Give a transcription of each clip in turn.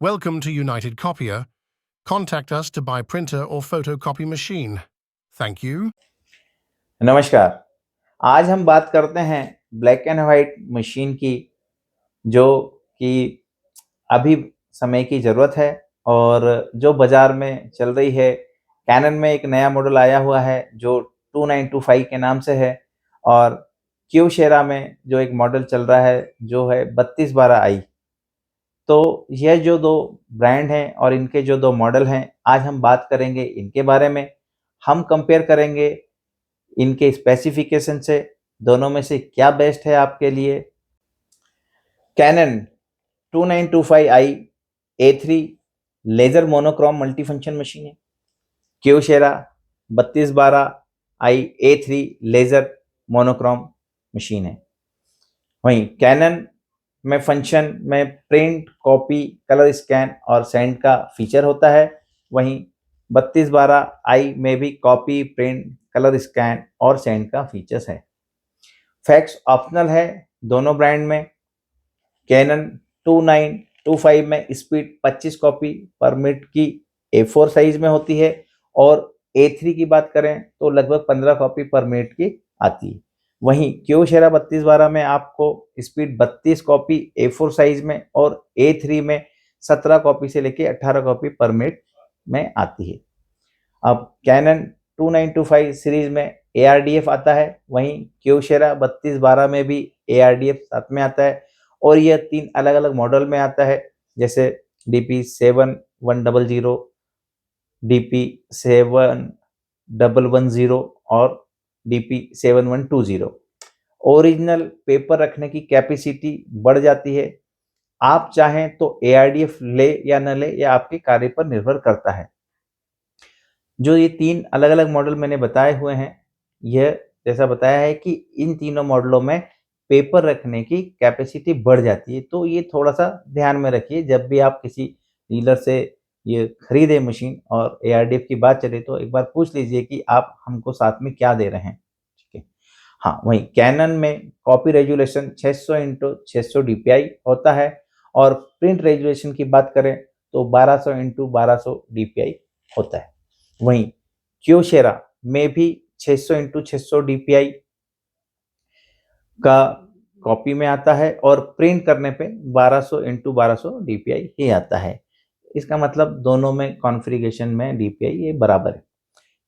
Welcome to United Copier. Contact us to buy printer or photocopy machine. Thank you. नमस्कार। आज हम बात करते हैं ब्लैक एंड वाइट मशीन की, जो कि अभी समय की ज़रूरत है और जो बाज़ार में चल रही है। कैनन में एक नया मॉडल आया हुआ है जो 2925 के नाम से है, और क्यूशेरा में जो एक मॉडल चल रहा है जो है 3212i। तो यह जो दो ब्रांड हैं और इनके जो दो मॉडल हैं, आज हम बात करेंगे इनके बारे में। हम कंपेयर करेंगे इनके स्पेसिफिकेशन से, दोनों में से क्या बेस्ट है आपके लिए। Canon 2925i A3 laser monochrome multifunction machine है। क्यूशेरा 3212i A3 laser monochrome machine है। वहीं कैनन में फंक्शन में प्रिंट, कॉपी, कलर स्कैन और सेंड का फीचर होता है। वहीं 3212i में भी कॉपी, प्रिंट, कलर स्कैन और सेंड का फीचर्स है। फैक्स ऑप्शनल है दोनों ब्रांड में। कैनन 2925 में स्पीड 25 कॉपी पर मिनट की A4 साइज में होती है, और A3 की बात करें तो लगभग 15 कॉपी पर मिनट की आती है। वहीं क्यूशेरा 3212 में आपको स्पीड 32 कॉपी A4 साइज में और A3 में 17 कॉपी से लेके 18 कॉपी पर मिनट में आती है। अब कैनन 2925 सीरीज में ARDF आता है, वहीं क्यूशेरा 3212 में भी ARDF साथ में आता है, और यह 3 अलग अलग मॉडल में आता है, जैसे DP7110, DP7110 और DP7120। ओरिजिनल पेपर रखने की कैपेसिटी बढ़ जाती है। आप चाहें तो ARDF ले या न ले, यह आपके कार्य पर निर्भर करता है। जो ये 3 अलग अलग मॉडल मैंने बताए हुए हैं, यह जैसा बताया है कि इन तीनों मॉडलों में पेपर रखने की कैपेसिटी बढ़ जाती है। तो ये थोड़ा सा ध्यान में रखिए जब भी आप किसी डीलर से ये खरीदे मशीन, और ARDF की बात चले तो एक बार पूछ लीजिए कि आप हमको साथ में क्या दे रहे हैं। ठीक है। हाँ, वहीं कैनन में कॉपी रेजुलेशन 600x600 DPI होता है, और प्रिंट रेजुलेशन की बात करें तो 1200x1200 DPI होता है। वहीं क्यूशेरा में भी 600x600 DPI का कॉपी में आता है, और प्रिंट करने पे 1200x1200 DPI ही आता है। इसका मतलब दोनों में कॉन्फ़िगरेशन में DPI ये बराबर है।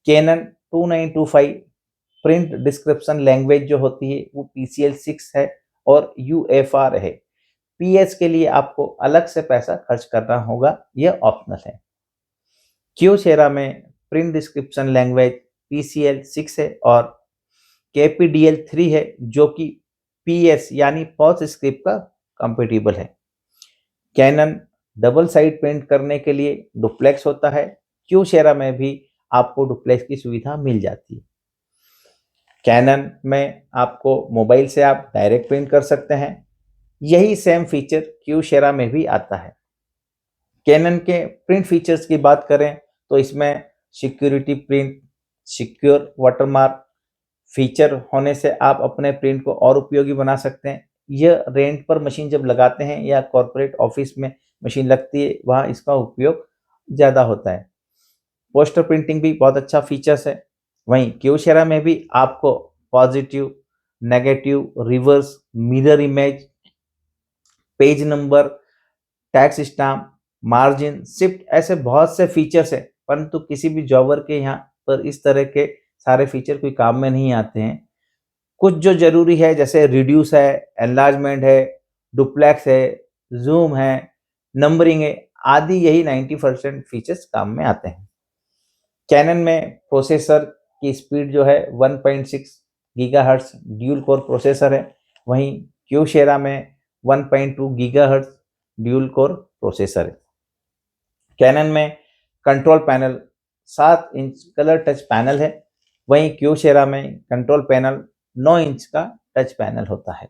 कैनन 2925 प्रिंट डिस्क्रिप्शन लैंग्वेज जो होती है वो PCL6 है और UFR है। PS के लिए आपको अलग से पैसा खर्च करना होगा, यह ऑप्शनल है। क्यूशेरा में प्रिंट डिस्क्रिप्शन लैंग्वेज PCL6 है और KPDL3 है, जो कि PS यानी पॉज स्क्रिप्ट का कंपेटिबल है। कैनन डबल साइड प्रिंट करने के लिए डुप्लेक्स होता है। क्यूशेरा में भी आपको डुप्लेक्स की सुविधा मिल जाती है। कैनन में आपको मोबाइल से आप डायरेक्ट प्रिंट कर सकते हैं। यही सेम फीचर क्यूशेरा में भी आता है। कैनन के प्रिंट फीचर्स की बात करें तो इसमें security print, secure watermark feature होने से आप अपने प्रिंट को और उपयोगी बना सकते हैं। यह रेंट पर मशीन जब लगाते हैं या कॉर्पोरेट ऑफिस में मशीन लगती है, वहाँ इसका उपयोग ज़्यादा होता है। पोस्टर प्रिंटिंग भी बहुत अच्छा फीचर्स है। वहीं क्यूशेरा में भी आपको positive, negative, reverse, mirror image, page number, tax stamp, margin, shift, ऐसे बहुत से फीचर्स है, परंतु किसी भी जॉबर के यहाँ पर इस तरह के सारे फीचर कोई काम में नहीं आते हैं। कुछ जो जरूरी है जैसे रिड्यूस है, एनलार्जमेंट है, डुप्लेक्स है, जूम है, नंबरिंग है आदि, यही 90% फीचर्स काम में आते हैं। कैनन में प्रोसेसर की स्पीड जो है 1.6 गीगाहर्ट्ज ड्यूल कोर प्रोसेसर है, वहीं क्यूशेरा में 1.2 गीगाहर्ट्ज ड्यूल कोर प्रोसेसर है। कैनन में control panel 7 inch colour touch panel है, वहीं क्यूशेरा में कंट्रोल पैनल 9 इंच का टच पैनल होता है।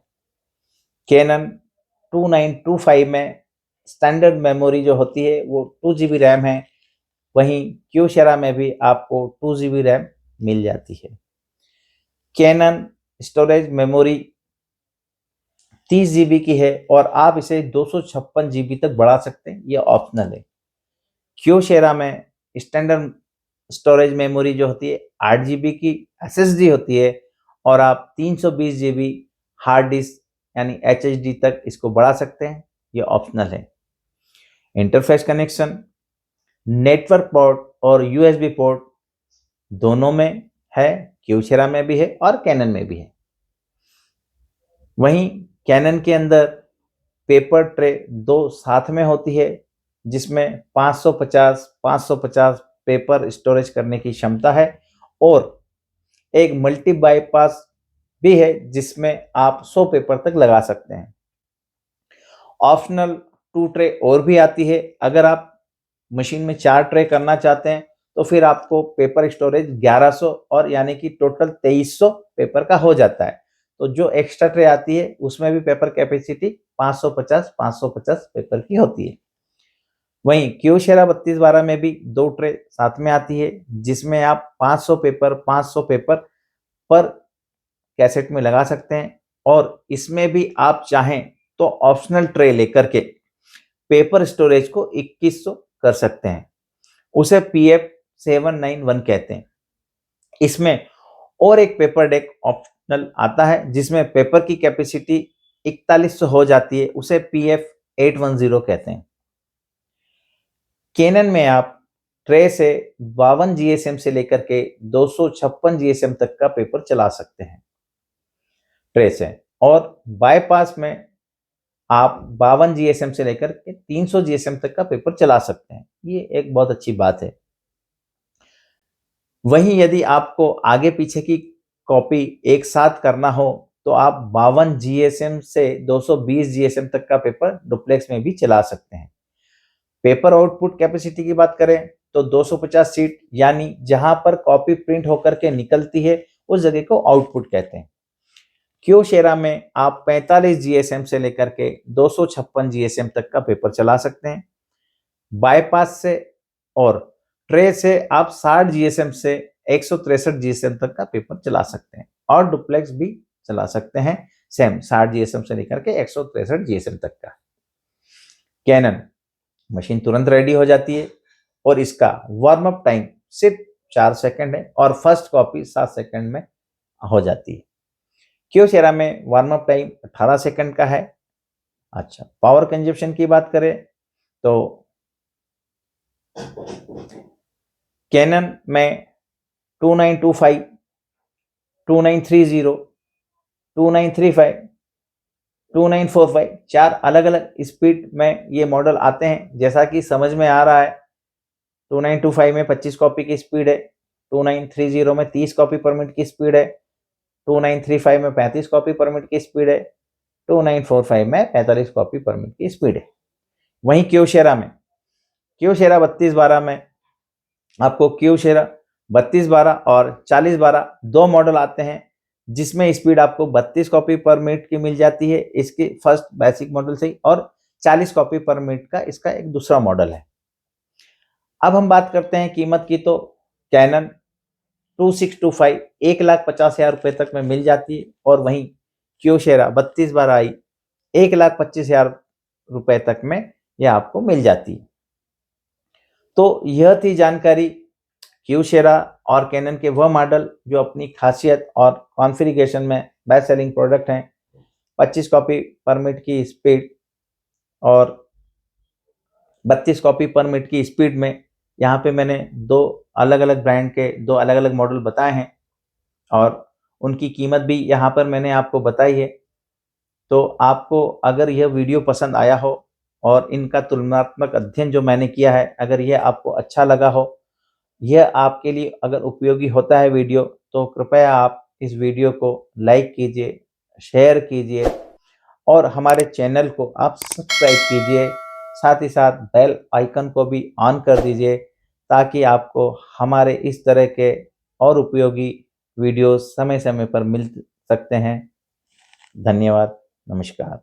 कैनन 2925 में स्टैंडर्ड मेमोरी जो होती है वो 2 GB रैम है, वहीं क्यूशेरा में भी आपको 2 GB रैम मिल जाती है। कैनन स्टोरेज मेमोरी 30 जीबी की है और आप इसे 256 जीबी तक बढ़ा सकते हैं, ये ऑप्शनल है। क्यूशेरा में स्टैंडर्ड स्टोरेज मेमोरी जो होती है 8 जीबी की एसएसडी होती है और आप 320 जीबी हार्ड डिस्क यानी एचएचडी तक इसको बढ़ा सकते हैं, ये ऑप्शनल है। इंटरफेस कनेक्शन नेटवर्क पोर्ट और यूएसबी पोर्ट दोनों में है, क्यूशेरा में भी है और कैनन में भी है। वहीं कैनन के अंदर पेपर ट्रे दो साथ में होती है जिसमें 550 पेपर स्टोरेज करने की क्षमता है और एक मल्टी बाईपास भी है जिसमें आप 100 पेपर तक लगा सकते हैं। ऑप्शनल 2 ट्रे और भी आती है। अगर आप मशीन में 4 ट्रे करना चाहते हैं तो फिर आपको पेपर स्टोरेज 1100 और यानी कि टोटल 2300 पेपर का हो जाता है। तो जो एक्स्ट्रा ट्रे आती है उसमें भी पेपर कैपेसिटी 550 पेपर की होती है। वहीं क्यूशेरा 3212 में भी 2 ट्रे साथ में आती है जिसमें आप 500 पेपर पर कैसेट में लगा सकते हैं और इसमें भी आप चाहें तो ऑप्शनल ट्रे लेकर के पेपर स्टोरेज को 2100 कर सकते हैं, उसे PF791 कहते हैं। इसमें और एक पेपर डेक ऑप्शनल आता है जिसमें पेपर की कैपेसिटी 4100 हो जाती है, उसे PF810 कहते हैं। कैनन में आप ट्रे से 52 GSM से लेकर के 256 GSM तक का पेपर चला सकते हैं ट्रे से, और बाईपास में आप 52 GSM से लेकर के 300 GSM तक का पेपर चला सकते हैं, ये एक बहुत अच्छी बात है। वहीं यदि आपको आगे पीछे की कॉपी एक साथ करना हो तो आप 52 GSM से 220 GSM तक का पेपर डुप्लेक्स में भी चला सकते हैं। पेपर आउटपुट कैपेसिटी की बात करें तो 250 सीट यानी जहां पर कॉपी प्रिंट होकर के निकलती है उस जगह को आउटपुट कहते हैं। क्यूशेरा में आप 45 GSM से लेकर के 256 GSM तक का पेपर चला सकते हैं। बाईपास से और ट्रे से आप 60 GSM से 163 GSM तक का पेपर चला सकते हैं और डुप्लेक्स भी चला सकते हैं, सेम 60 GSM से लेकर के 163 GSM तक का। कैनन मशीन तुरंत रेडी हो जाती है और इसका वार्म अप टाइम सिर्फ 4 सेकंड है और फर्स्ट कॉपी 7 सेकंड में हो जाती है। क्यूशेरा में वार्म अप टाइम 18 सेकंड का है। अच्छा, पावर कंजप्शन की बात करें तो कैनन में 2925, 2930, 2935, 2945 चार अलग अलग स्पीड में ये मॉडल आते हैं। जैसा कि समझ में आ रहा है 2925 में 25 कॉपी की स्पीड है, 2930 में 30 कॉपी पर मिनट की स्पीड है, 2935 में 35 कॉपी पर मिनट की स्पीड है, 2945 में 45 कॉपी पर मिनट की स्पीड है। वहीं क्यूशेरा 3212 में आपको क्यूशेरा 3212 और 4012 दो मॉडल आते हैं जिसमें स्पीड आपको 32 कॉपी पर मिनट की मिल जाती है इसकी फर्स्ट बेसिक मॉडल से ही, और 40 कॉपी पर मिनट का इसका एक दूसरा मॉडल है। अब हम बात करते हैं कीमत की तो कैनन 2625 1,50,000 रुपए तक में मिल जाती है और वहीं क्यूशेरा 3212i 1,25,000 रुपए तक में यह आपको मिल जाती है। तो यह थी जानकारी क्यूशेरा और कैनन के वह मॉडल जो अपनी खासियत और कॉन्फ़िगरेशन में बेस्ट सेलिंग प्रोडक्ट हैं। 25 कॉपी पर मिनट की स्पीड और 32 कॉपी पर मिनट की स्पीड में यहाँ पे मैंने दो अलग अलग ब्रांड के दो अलग अलग मॉडल बताए हैं और उनकी कीमत भी यहाँ पर मैंने आपको बताई है। तो आपको अगर यह वीडियो पसंद आया हो और इनका तुलनात्मक अध्ययन जो मैंने किया है अगर यह आपको अच्छा लगा हो, यह आपके लिए अगर उपयोगी होता है वीडियो, तो कृपया आप इस वीडियो को लाइक कीजिए, शेयर कीजिए और हमारे चैनल को आप सब्सक्राइब कीजिए। साथ ही साथ बेल आइकन को भी ऑन कर दीजिए ताकि आपको हमारे इस तरह के और उपयोगी वीडियोस समय समय पर मिल सकते हैं। धन्यवाद, नमस्कार।